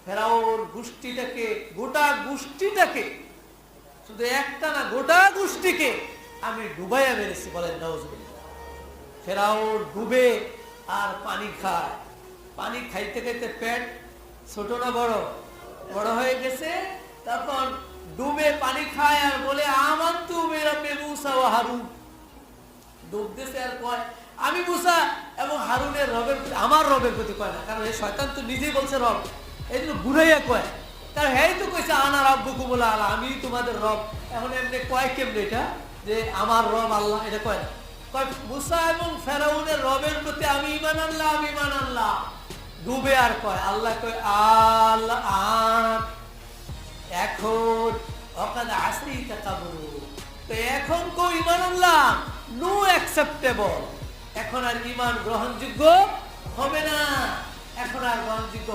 ফেরাউন গোষ্ঠীটাকে, গোটা গোষ্ঠীটাকে, শুধু একটা না গোটা গোষ্ঠীকে আমি ডুবাইয়া মেরেছি, বলেন নাউজুবিল্লাহ। ফেরাউন ডুবে আর পানি খায়, পানি খাইতে খাইতে পেট ছোট না বড়, বড় হয়ে গেছে। তখন ডুবে পানি খায় আর বলে আমানতু বিরাব্বি মূসা ওয়া হারুন। ডুব দিছে আর কয় আমি মূসা এবং হারুনের রবের, আমার রবের প্রতি কয় না, কারণ এই শয়তান তো নিজেই বলছে রব, এই জন্য ঘুরাইয়া কয়, কারণ হ্যাঁ তো কইছে আনা রাব্বুকুমুল আলা, আমি তোমাদের রব। এখন এমনি কয় কেমনে এটা যে আমার রব আল্লাহ, এটা কয় না। কয় মূসা এবং ফেরাউনের রবের প্রতি আমি ঈমান আনলাম, আমি ঈমান আনলাম। ডুবে আর কয় আল্লাহ কয় আল্লাহ এখন ওখানে আসেই তাকাবুরু, তো এখন কো ঈমান আনলাম, নো অ্যাকসেপ্টেবল, এখন আর ঈমান গ্রহণযোগ্য হবে না, এখন আর গ্রহণযোগ্য